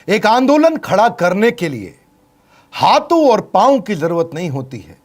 एक आंदोलन खड़ा करने के लिए हाथों और पांव की जरूरत नहीं होती है,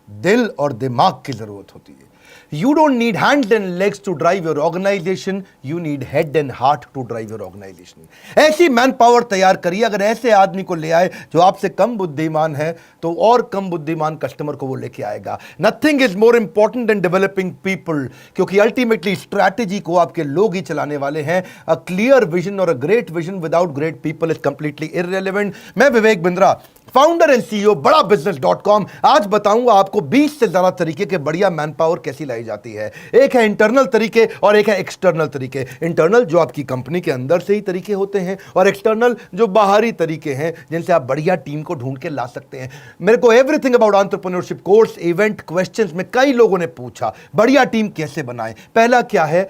दिल और दिमाग की जरूरत होती है। You don't need hands and legs to drive your organization, you need head and heart to drive your organization. ऐसी मैन पावर तैयार करिए। अगर ऐसे आदमी को ले आए जो आपसे कम बुद्धिमान है, तो और कम बुद्धिमान कस्टमर को वो लेके आएगा। Nothing is more important than developing people, क्योंकि अल्टीमेटली स्ट्रैटेजी को आपके लोग ही चलाने वाले हैं। अ क्लियर विजन और a great vision without great people is completely irrelevant. मैं Vivek Bindra, founder and CEO बड़ा बिजनेस.com, आज बताऊंगा आपको 20 से ज्यादा तरीके के बढ़िया मैन पावर कैसी लाई जाती है। एक है इंटरनल तरीके और एक है एक्सटर्नल तरीके। इंटरनल जो आपकी कंपनी के अंदर से ही तरीके होते हैं, और एक्सटर्नल जो बाहरी तरीके हैं जिनसे आप बढ़िया टीम को ढूंढ के ला सकते हैं। मेरे को everything about entrepreneurship course, event, questions में कई लोगों ने पूछा बढ़िया टीम कैसे बनाएं। पहला क्या है,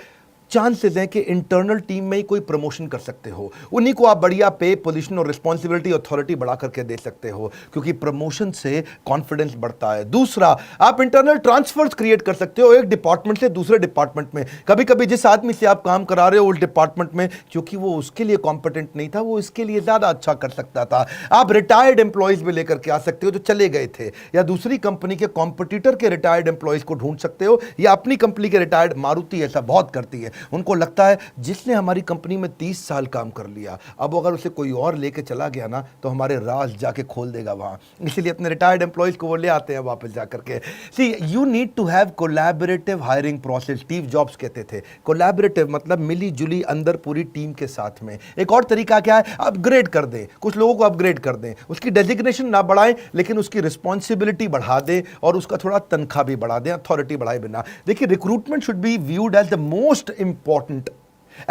चांसेस हैं कि इंटरनल टीम में ही कोई प्रमोशन कर सकते हो, उन्हीं को आप बढ़िया पे, पोजीशन और रिस्पॉन्सिबिलिटी, अथॉरिटी बढ़ा करके दे सकते हो, क्योंकि प्रमोशन से कॉन्फिडेंस बढ़ता है। दूसरा, आप इंटरनल ट्रांसफर्स क्रिएट कर सकते हो एक डिपार्टमेंट से दूसरे डिपार्टमेंट में। कभी कभी जिस आदमी से आप काम करा रहे हो उस डिपार्टमेंट में, क्योंकि वो उसके लिए कॉम्पिटेंट नहीं था, वो इसके लिए ज्यादा अच्छा कर सकता था। आप रिटायर्ड एम्प्लॉयज भी लेकर के आ सकते हो जो चले गए थे, या दूसरी कंपनी के कॉम्पिटिटर के रिटायर्ड एम्प्लॉयज को ढूंढ सकते हो, या अपनी कंपनी के रिटायर्ड, मारुति ऐसा बहुत करती है। उनको लगता है जिसने हमारी कंपनी में 30 साल काम कर लिया, अब अगर उसे कोई और लेके चला गया ना तो हमारे राज जाके खोल देगा वहां, इसलिए अपने रिटायर्ड एम्प्लॉयज को वो ले आते हैं वापस जाकर के। See, you need to have collaborative hiring process. Steve Jobs कहते थे कोलैबोरेटिव मतलब मिली जुली अंदर पूरी टीम के साथ में। एक और तरीका क्या है, अपग्रेड कर दें, कुछ लोगों को अपग्रेड कर दें, उसकी डेजिग्नेशन ना बढ़ाएं लेकिन उसकी रिस्पॉन्सिबिलिटी बढ़ा दें और उसका थोड़ा तनख्वाह भी बढ़ा दें, अथॉरिटी बढ़ाए बिना। देखिए, recruitment should be viewed as the most important,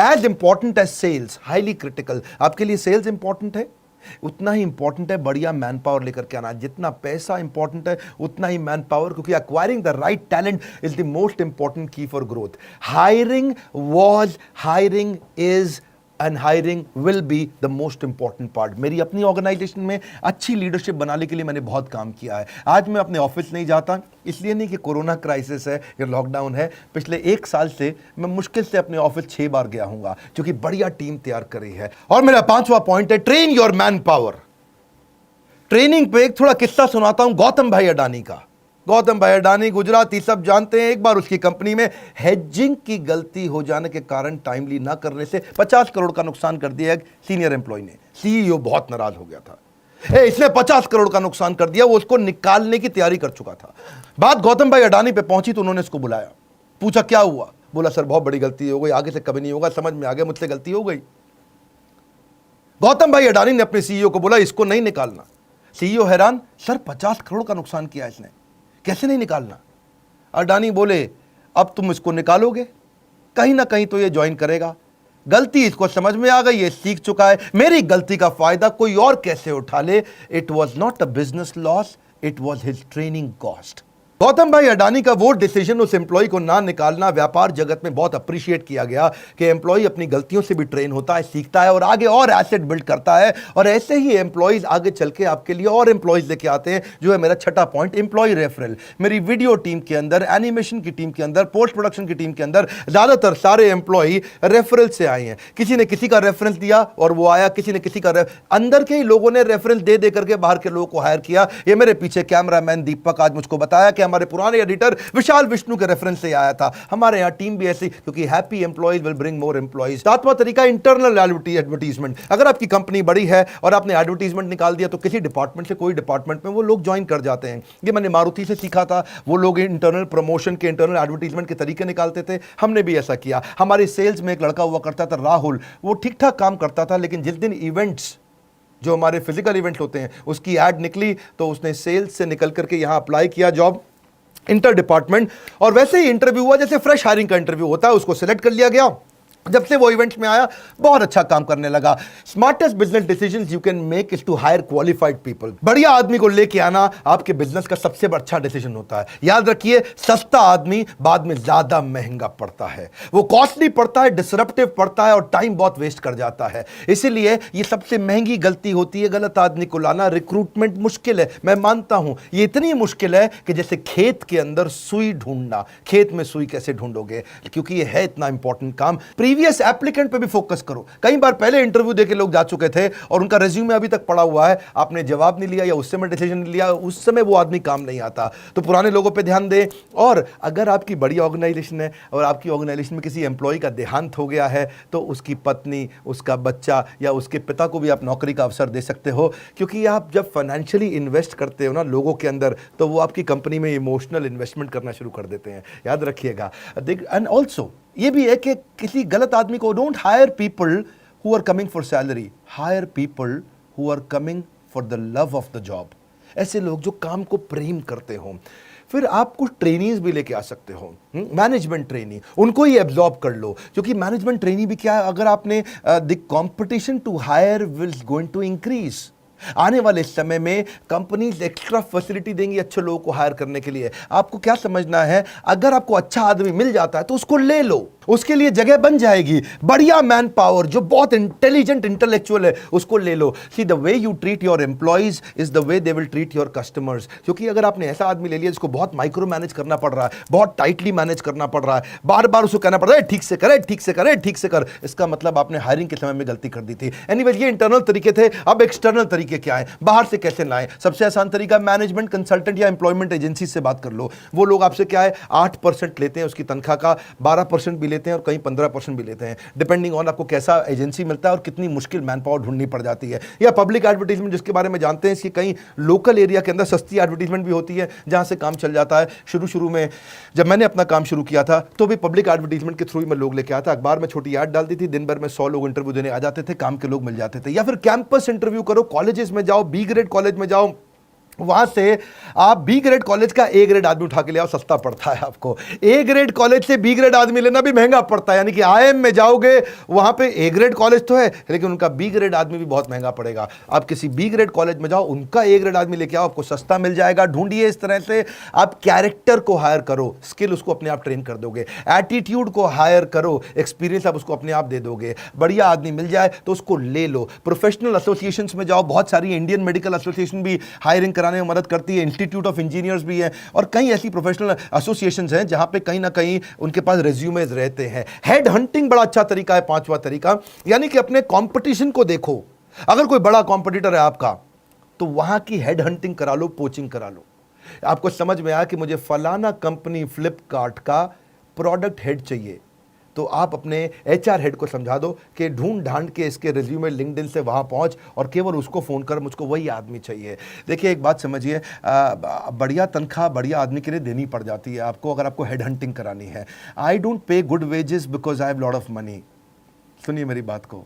as important as sales, highly critical। आपके लिए सेल्स इंपॉर्टेंट है, उतना ही इंपॉर्टेंट है बढ़िया मैन पावर लेकर के आना। जितना पैसा इंपॉर्टेंट है उतना ही मैन पावर, क्योंकि acquiring the right talent is the most important key for growth. Hiring was, hiring is and hiring will be the most important part. मेरी अपनी ऑर्गेनाइजेशन में अच्छी लीडरशिप बनाने के लिए मैंने बहुत काम किया है। आज मैं अपने ऑफिस नहीं जाता, इसलिए नहीं कि कोरोना क्राइसिस है या लॉकडाउन है। पिछले 1 साल से मैं मुश्किल से अपने ऑफिस 6 बार गया हूंगा, क्योंकि बढ़िया टीम तैयार करी है। और मेरा 5वां पॉइंट है, train your man power. Training पे एक थोड़ा किस्सा सुनाता हूं गौतम भाई अडानी का। गौतम भाई अडानी गुजराती, सब जानते हैं। एक बार उसकी कंपनी में हेजिंग की गलती हो जाने के कारण, टाइमली ना करने से 50 करोड़ का नुकसान कर दिया एक सीनियर एम्प्लॉय ने। सीईओ बहुत नाराज हो गया था, इसने 50 करोड़ का नुकसान कर दिया। वो उसको निकालने की तैयारी कर चुका था। बात गौतम भाई अडानी पे पहुंची तो उन्होंने उसको बुलाया, पूछा क्या हुआ। बोला सर बहुत बड़ी गलती हो गई, आगे से कभी नहीं होगा, समझ में आ गया मुझसे गलती हो गई। गौतम भाई अडानी ने अपने सीईओ को बोला इसको नहीं निकालना। सीईओ हैरान, सर 50 करोड़ का नुकसान किया इसने, कैसे नहीं निकालना। अडानी बोले अब तुम इसको निकालोगे, कहीं ना कहीं तो ये ज्वाइन करेगा। गलती इसको समझ में आ गई, ये सीख चुका है, मेरी गलती का फायदा कोई और कैसे उठा ले। It was not a business loss, it was his training cost. Gautam भाई अडानी का वो डिसीजन, उस एम्प्लॉय को ना निकालना, व्यापार जगत में बहुत अप्रिशिएट किया गया कि एम्प्लॉय अपनी गलतियों से भी ट्रेन होता है, सीखता है और आगे और एसेट बिल्ड करता है। और ऐसे ही एम्प्लॉयज आगे चल के आपके लिए और एम्प्लॉयज लेके आते हैं, जो है मेरा 6ठा पॉइंट, एम्प्लॉय रेफरल। मेरी वीडियो टीम के अंदर, एनिमेशन की टीम के अंदर, पोस्ट प्रोडक्शन की टीम के अंदर ज्यादातर सारे एम्प्लॉय रेफरल से आए हैं। किसी ने किसी का रेफरेंस दिया और वो आया, किसी ने किसी का अंदर के ही लोगों ने रेफरेंस दे करके बाहर के लोगों को हायर किया। ये मेरे पीछे कैमरामैन दीपक आज मुझको बताया कि हमारे पुराने एडिटर विशाल विष्णु के रेफरेंस से आया था। हमारे यहां टीम भी ऐसी, क्योंकि happy employees will bring more employees. 7वां तरीका, इंटरनल एडवर्टीजमेंट। अगर आपकी कंपनी बड़ी है और आपने एडवर्टीजमेंट निकाल दिया तो किसी डिपार्टमेंट से कोई डिपार्टमेंट में वो लोग ज्वाइन कर जाते हैं। ये मैंने मारुति से सीखा था। वो लोग इंटरनल प्रमोशन के, इंटरनल एडवर्टीजमेंट के तरीके निकालते थे, हमने भी ऐसा किया। हमारी सेल्स में एक लड़का हुआ करता था राहुल, वो ठीक ठाक काम करता था, लेकिन जिस दिन इवेंट्स, जो हमारे फिजिकल इवेंट होते हैं, उसकी एड निकली तो उसने सेल्स से निकल करके यहां अप्लाई किया जॉब, इंटर डिपार्टमेंट। और वैसे ही इंटरव्यू हुआ जैसे फ्रेश हायरिंग का इंटरव्यू होता है, उसको सिलेक्ट कर लिया गया। जब से वो इवेंट्स में आया बहुत अच्छा काम करने लगा। Smartest business decisions you can make is to hire qualified people. बढ़िया आदमी को लेके आना आपके बिजनेस का सबसे अच्छा डिसीजन होता है। याद रखिए, सस्ता आदमी बाद में ज्यादा महंगा पड़ता है, वो कॉस्टली पड़ता है, डिसरप्टिव पड़ता है और टाइम बहुत वेस्ट कर जाता है। इसीलिए ये सबसे महंगी गलती होती है, गलत आदमी को लाना। रिक्रूटमेंट मुश्किल है, मैं मानता हूं, ये इतनी मुश्किल है कि जैसे खेत के अंदर सुई ढूंढना। खेत में सुई कैसे ढूंढोगे, क्योंकि ये है इतना इंपॉर्टेंट काम। प्रीवियस एप्लीकेंट पे भी फोकस करो। कई बार पहले इंटरव्यू देके लोग जा चुके थे और उनका रिज्यूमे अभी तक पड़ा हुआ है, आपने जवाब नहीं लिया या उस समय डिसीजन नहीं लिया, उस समय वो आदमी काम नहीं आता। तो पुराने लोगों पे ध्यान दें। और अगर आपकी बड़ी ऑर्गेनाइजेशन है और आपकी ऑर्गेनाइजेशन में किसी एम्प्लॉय का देहांत हो गया है, तो उसकी पत्नी, उसका बच्चा या उसके पिता को भी आप नौकरी का अवसर दे सकते हो, क्योंकि आप जब फाइनेंशियली इन्वेस्ट करते हो ना लोगों के अंदर, तो वो आपकी कंपनी में इमोशनल इन्वेस्टमेंट करना शुरू कर देते हैं, याद रखिएगा। एंड ऑल्सो ये भी है कि किसी गलत आदमी को, don't hire people who are coming for salary, hire people who are coming for the love of the job. ऐसे लोग जो काम को प्रेम करते हो। फिर आप कुछ ट्रेनीज भी लेके आ सकते हो, मैनेजमेंट ट्रेनी, उनको ही एब्जॉर्ब कर लो, क्योंकि मैनेजमेंट ट्रेनी भी क्या है, अगर आपने the competition to hire will going to increase. आने वाले समय में कंपनीज एक्स्ट्रा फैसिलिटी देंगी अच्छे लोगों को हायर करने के लिए। आपको क्या समझना है, अगर आपको अच्छा आदमी मिल जाता है तो उसको ले लो, उसके लिए जगह बन जाएगी। बढ़िया मैन पावर जो बहुत इंटेलिजेंट इंटेलेक्चुअल है, उसको ले लो। See the way you treat your employees is the way they will treat your customers. क्योंकि अगर आपने ऐसा आदमी ले लिया जिसको बहुत माइक्रो मैनेज करना पड़ रहा है, बहुत टाइटली मैनेज करना पड़ रहा है, बार बार उसको कहना पड़ रहा है ठीक से करे, ठीक से करे, ठीक से कर, इसका मतलब आपने हायरिंग के समय में गलती कर दी थी। एनीवेज, ये इंटरनल तरीके थे। अब एक्सटर्नल तरीके क्या है, बाहर से कैसे लाएं? सबसे आसान तरीका, मैनेजमेंट कंसल्टेंट या एम्प्लॉयमेंट एजेंसी से बात कर लो। वो लोग आपसे क्या है 8% लेते हैं उसकी तनख्वाह का, 12% भी लेते हैं और कहीं 15% भी लेते हैं, डिपेंडिंग ऑन आपको कैसा एजेंसी मिलता है और कितनी मुश्किल मैन पावर ढूंढनी पड़ जाती है। या पब्लिक एडवर्टीजमेंट, जिसके बारे में जानते हैं, इसकी कहीं लोकल एरिया के अंदर सस्ती एडवर्टीजमेंट भी होती है जहां से काम चल जाता है। शुरू में जब मैंने अपना काम शुरू किया था तो भी पब्लिक एडवर्टीजमेंट के थ्रू ही मैं लोग लेके आता, अखबार में छोटी ऐड डाल दी थी, दिन भर में 100 लोग इंटरव्यू देने आ जाते थे, काम के लोग मिल जाते थे। या फिर कैंपस इंटरव्यू करो, कॉलेजेस में जाओ, बी ग्रेड कॉलेज में जाओ, वहां से आप बी ग्रेड कॉलेज का ए ग्रेड आदमी उठा के ले आओ, सस्ता पड़ता है आपको। ए ग्रेड कॉलेज से बी ग्रेड आदमी लेना भी महंगा पड़ता है, यानी कि आईएम में जाओगे वहां पे ए ग्रेड कॉलेज तो है लेकिन उनका बी ग्रेड आदमी भी बहुत महंगा पड़ेगा। आप किसी बी ग्रेड कॉलेज में जाओ, उनका ए ग्रेड आदमी लेके आओ, आपको सस्ता मिल जाएगा। ढूंढिए इस तरह से। आप कैरेक्टर को हायर करो, स्किल उसको अपने आप ट्रेन कर दोगे। एटीट्यूड को हायर करो, एक्सपीरियंस आप उसको अपने आप दे दोगे। बढ़िया आदमी मिल जाए तो उसको ले लो। प्रोफेशनल एसोसिएशन में जाओ, बहुत सारी इंडियन मेडिकल एसोसिएशन भी हायरिंग कराने में मदद करती है, इंस्टीट्यूट ऑफ इंजीनियर्स भी है और कई ऐसी प्रोफेशनल एसोसिएशंस हैं जहां पे कहीं ना कहीं उनके पास रेज्यूमेज रहते हैं। हेड हंटिंग बड़ा अच्छा तरीका है, पांचवा तरीका, यानी कि अपने कंपटीशन को देखो। अगर कोई बड़ा कंपटीटर है आपका तो वहां की हेड हंटिंग करा लो, पोचिंग करा लो। आपको समझ में आया कि मुझे फलाना कंपनी फ्लिपकार्ट का प्रोडक्ट हेड चाहिए, तो आप अपने एचआर हेड को समझा दो कि ढूंढ ढांड के इसके रिज्यूमे लिंक्डइन से वहाँ पहुँच और केवल उसको फ़ोन कर, मुझको वही आदमी चाहिए। देखिए एक बात समझिए, बढ़िया तनख्वाह बढ़िया आदमी के लिए देनी पड़ जाती है आपको, अगर आपको हेड हंटिंग करानी है। I don't pay good wages because I have lot of money. सुनिए मेरी बात को,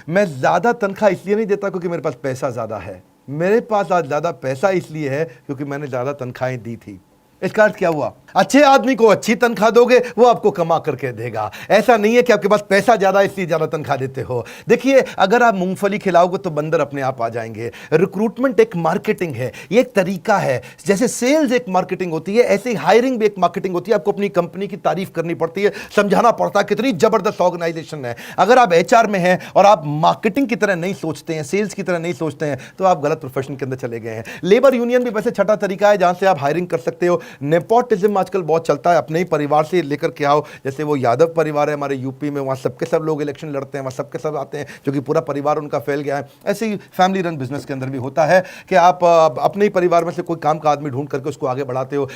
मैं ज़्यादा तनख्वाह इसलिए नहीं देता क्योंकि मेरे पास पैसा ज़्यादा है, मेरे पास आज ज़्यादा पैसा इसलिए है क्योंकि मैंने ज़्यादा तनख्वाहें दी थी। इसका अर्थ क्या हुआ, अच्छे आदमी को अच्छी तनख्वाह दोगे, वो आपको कमा करके देगा। ऐसा नहीं है कि आपके पास पैसा ज्यादा इसलिए ज्यादा तनख्वाह देते हो। देखिए अगर आप मूंगफली खिलाओगे तो बंदर अपने आप आ जाएंगे। रिक्रूटमेंट एक मार्केटिंग है, ये एक तरीका है। जैसे सेल्स एक मार्केटिंग होती है, ऐसे ही हायरिंग भी एक मार्केटिंग होती है। आपको अपनी कंपनी की तारीफ करनी पड़ती है, समझाना पड़ता है कितनी जबरदस्त ऑर्गेनाइजेशन है। अगर आप एचआर में हैं और आप मार्केटिंग की तरह नहीं सोचते हैं, सेल्स की तरह नहीं सोचते हैं, तो आप गलत प्रोफेशन के अंदर चले गए हैं। लेबर यूनियन भी वैसे छठा तरीका है जहां से आप हायरिंग कर सकते हो। नेपोटिज्म आजकल बहुत चलता है, अपने ही परिवार से लेकर के आओ। जैसे वो यादव परिवार है हमारे यूपी में, वहाँ सबके सब लोग इलेक्शन लड़ते हैं, वहाँ सबके सब आते हैं जो कि पूरा परिवार उनका फैल गया है। ऐसे ही फैमिली रन बिजनेस के अंदर भी होता है कि आप अपने ही परिवार में से कोई काम का आदमी ढूंढ करके उसको आगे बढ़ाते हो।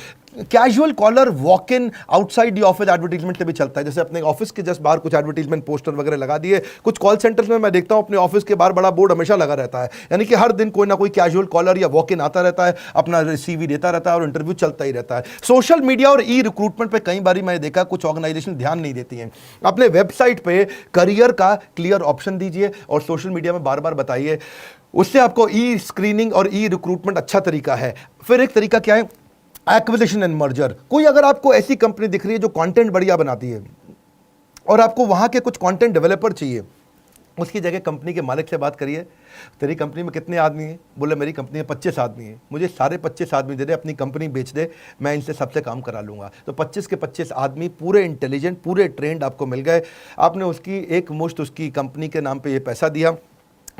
Casual caller walk in outside the office advertisement से भी चलता है। जैसे अपने ऑफिस के जस्ट बाहर कुछ एडवर्टीजमेंट पोस्टर वगैरह लगा दिए। कुछ कॉल सेंटर्स में मैं देखता हूं अपने ऑफिस के बाहर बड़ा बोर्ड हमेशा लगा रहता है, यानी कि हर दिन कोई ना कोई कैजुअल कॉलर या वॉक इन आता रहता है, अपना सीवी देता रहता है और इंटरव्यू चलता ही रहता है। सोशल मीडिया और ई रिक्रूटमेंट पे कई बार मैंने देखा कुछ ऑर्गेनाइजेशन ध्यान नहीं देती हैं। अपने वेबसाइट पे करियर का क्लियर ऑप्शन दीजिए और सोशल मीडिया में बार बार बताइए, उससे आपको ई स्क्रीनिंग और ई रिक्रूटमेंट अच्छा तरीका है। फिर एक तरीका क्या है, एक्विजिशन एंड मर्जर। कोई अगर आपको ऐसी कंपनी दिख रही है जो कंटेंट बढ़िया बनाती है और आपको वहां के कुछ कंटेंट डेवलपर चाहिए, उसकी जगह कंपनी के मालिक से बात करिए, तेरी कंपनी में कितने आदमी हैं? बोले मेरी कंपनी में 25 आदमी हैं, मुझे सारे 25 आदमी दे दे, अपनी कंपनी बेच दे, मैं इनसे सबसे काम करा लूँगा। तो 25 के 25 आदमी पूरे इंटेलिजेंट, पूरे ट्रेंड आपको मिल गए। आपने उसकी एक मुश्त उसकी कंपनी के नाम पे ये पैसा दिया,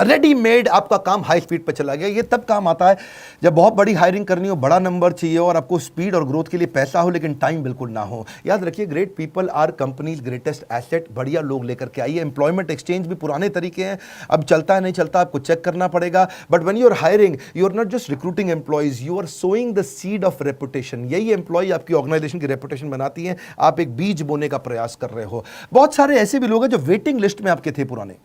रेडीमेड आपका काम हाई स्पीड पर चला गया। ये तब काम आता है जब बहुत बड़ी हायरिंग करनी हो, बड़ा नंबर चाहिए और आपको स्पीड और ग्रोथ के लिए पैसा हो लेकिन टाइम बिल्कुल ना हो। याद रखिए, great people are companies greatest asset. बढ़िया लोग लेकर के आइए। एम्प्लॉयमेंट एक्सचेंज भी पुराने तरीके हैं, अब चलता है नहीं चलता आपको चेक करना पड़ेगा। But when you are hiring, you are not just recruiting employees, you are sowing the seed of reputation. यही एम्प्लॉय आपकी ऑर्गेनाइजेशन की रेपुटेशन बनाती है। आप एक बीज बोने का प्रयास कर रहे हो। बहुत सारे ऐसे भी लोग हैं जो वेटिंग लिस्ट में आपके थे, पुराने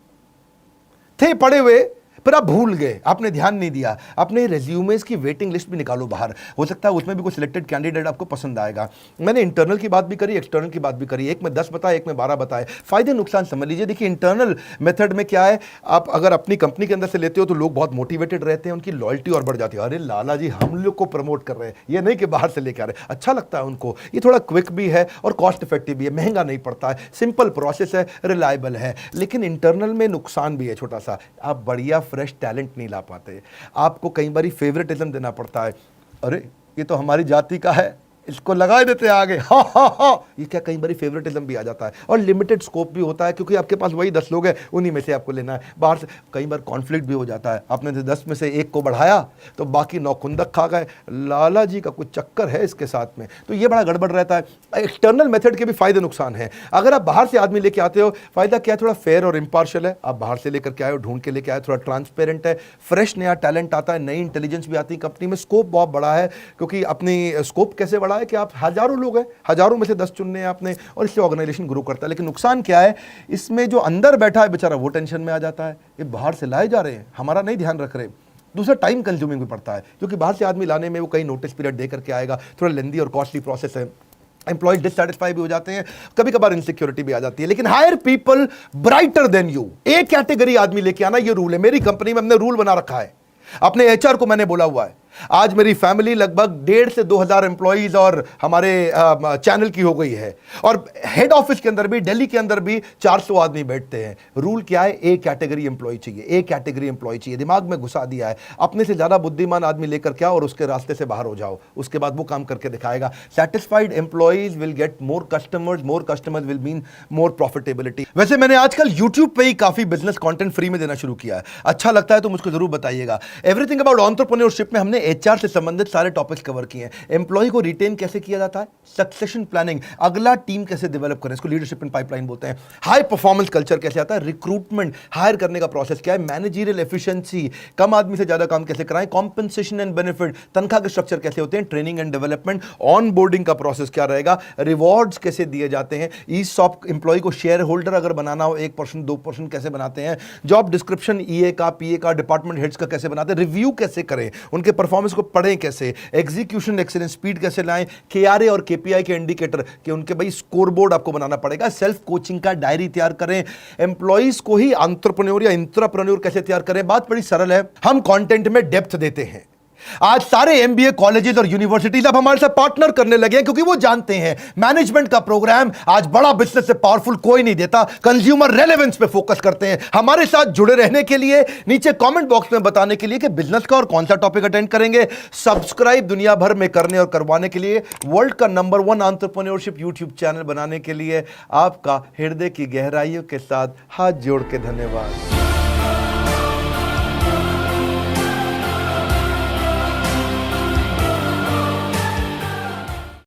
थे पड़े हुए, पर आप भूल गए, आपने ध्यान नहीं दिया। अपने रेज्यूमेस की वेटिंग लिस्ट भी निकालो बाहर, हो सकता है उसमें भी कोई सिलेक्टेड कैंडिडेट आपको पसंद आएगा। मैंने इंटरनल की बात भी करी, एक्सटर्नल की बात भी करी। एक में 10 बताए, एक में 12 बताए। फायदे नुकसान समझ लीजिए। देखिए, इंटरनल मेथड में क्या है, आप अगर अपनी कंपनी के अंदर से लेते हो तो लोग बहुत मोटिवेटेड रहते हैं, उनकी लॉयल्टी और बढ़ जाती है। अरे लाला जी हम लोग को प्रमोट कर रहे हैं, ये नहीं कि बाहर से लेकर आ रहे। अच्छा लगता है उनको। ये थोड़ा क्विक भी है और कॉस्ट इफेक्टिव भी है, महंगा नहीं पड़ता है, सिंपल प्रोसेस है, रिलायबल है। लेकिन इंटरनल में नुकसान भी है छोटा सा, आप बढ़िया फ्रेश टैलेंट नहीं ला पाते। आपको कई बार फेवरेटिज्म देना पड़ता है। अरे ये तो हमारी जाति का है, इसको लगा देते हैं आगे, हा हा हा। ये क्या, कई बार फेवरेटिज्म भी आ जाता है। और लिमिटेड स्कोप भी होता है, क्योंकि आपके पास वही 10 लोग हैं, उन्हीं में से आपको लेना है। बाहर से कई बार कॉन्फ्लिक्ट भी हो जाता है। आपने 10 में से एक को बढ़ाया तो बाकी 9 खुंदक खा गए। लाला जी का कुछ चक्कर है इसके साथ में, तो ये बड़ा गड़बड़ रहता है। एक्सटर्नल मेथड के भी फायदे नुकसान है। अगर आप बाहर से आदमी लेके आते हो, फायदा क्या है, थोड़ा फेयर और इम्पार्शियल है। आप बाहर से लेकर के आए हो, ढूंढ के लेके आए, थोड़ा ट्रांसपेरेंट है, फ्रेश नया टैलेंट आता है, नई इंटेलिजेंस भी आती है कंपनी में। स्कोप बहुत बड़ा है, क्योंकि अपनी स्कोप कैसे बड़ा है कि आप हजारों लोग हैं, हजारों में से 10 चुनने हैं आपने, और इससे ऑर्गेनाइजेशन ग्रो करता है। लेकिन नुकसान क्या है, इसमें जो अंदर बैठा है बेचारा वो टेंशन में आ जाता है। ये बाहर से लाए जा रहे हैं, हमारा नहीं ध्यान रख रहे। दूसरा, टाइम कंज्यूमिंग भी पड़ता है, क्योंकि बाहर से आदमी लाने में वो कई नोटिस पीरियड दे करके आएगा, थोड़ा लेंदी और कॉस्टली प्रोसेस है। एम्प्लॉय डिससैटिस्फाई भी हो जाते हैं, कभी कभार इनसिक्योरिटी भी आ जाती है। लेकिन hire people brighter then you, एक कैटेगरी आदमी लेके आना, ये रूल है मेरी कंपनी में। हमने रूल बना रखा है, अपने एचआर को मैंने बोला हुआ है। आज मेरी फैमिली लगभग 1,500 से 2,000 एम्प्लॉइज और हमारे चैनल की हो गई है, और हेड ऑफिस के अंदर भी, दिल्ली के अंदर भी 400 आदमी बैठते हैं। रूल क्या है, एक कैटेगरी एम्प्लॉय चाहिए, एक कैटेगरी एम्प्लॉय चाहिए। दिमाग में घुसा दिया है। अपने से ज्यादा बुद्धिमान आदमी लेकर के आओ और उसके रास्ते से बाहर हो जाओ, उसके बाद वो काम करके दिखाएगा। Satisfied employees will get more customers will mean more profitability. वैसे मैंने आजकल यूट्यूब पे ही काफी बिजनेस कंटेंट फ्री में देना शुरू किया है। अच्छा लगता है तो मुझको जरूर बताइएगा। एवरीथिंग अबाउट एंटरप्रेन्योरशिप में हमने एचआर से संबंधित सारे टॉपिक्स कवर किए हैं। एम्प्लॉय को रिटेन कैसे किया जाता है, सक्सेशन प्लानिंग, अगला टीम कैसे डेवलप करें, इसको लीडरशिप इन पाइपलाइन बोलते हैं। हाई परफॉर्मेंस कल्चर कैसे आता है, रिक्रूटमेंट, हायर करने का प्रोसेस क्या है, मैनेजरियल एफिशिएंसी, कम आदमी से ज्यादा काम कैसे कराएं, कॉम्पेंसेशन एंड बेनिफिट, तनख्वाह के स्ट्रक्चर कैसे होते हैं, training and development, on boarding का प्रोसेस क्या रहेगा, रिवॉर्ड्स कैसे दिए जाते हैं, ईसॉप, एम्प्लॉय को शेयर होल्डर अगर बनाना हो 1% 2% कैसे बनाते हैं, जॉब डिस्क्रिप्शन ईए का, पीए का, डिपार्टमेंट हेड्स का कैसे बनाते हैं, रिव्यू कैसे करें, उनके परफॉर्मेंस को पढ़ें कैसे, एग्जीक्यूशन एक्सीलेंस, स्पीड कैसे लाएं, केआरए और केपीआई के इंडिकेटर कि उनके भाई स्कोरबोर्ड आपको बनाना पड़ेगा, सेल्फ कोचिंग का डायरी तैयार करें, एम्प्लॉइज को ही एंटरप्रेन्योर या इंट्राप्रेन्योर कैसे तैयार करें। बात बड़ी सरल है, हम कंटेंट में डेप्थ देते हैं। आज सारे एमबीए कॉलेजेस और यूनिवर्सिटीज अब हमारे साथ पार्टनर करने लगे हैं, क्योंकि वो जानते हैं मैनेजमेंट का प्रोग्राम आज बड़ा बिजनेस से पावरफुल कोई नहीं देता, कंज्यूमर रेलेवेंस पे फोकस करते हैं। हमारे साथ जुड़े रहने के लिए नीचे कमेंट बॉक्स में बताने के लिए कि बिजनेस का और कौन सा टॉपिक अटेंड करेंगे, सब्सक्राइब दुनिया भर में करने और करवाने के लिए, वर्ल्ड का नंबर 1 एंटरप्रेन्योरशिप यूट्यूब चैनल बनाने के लिए आपका हृदय की गहराइयों के साथ हाथ जोड़ के धन्यवाद।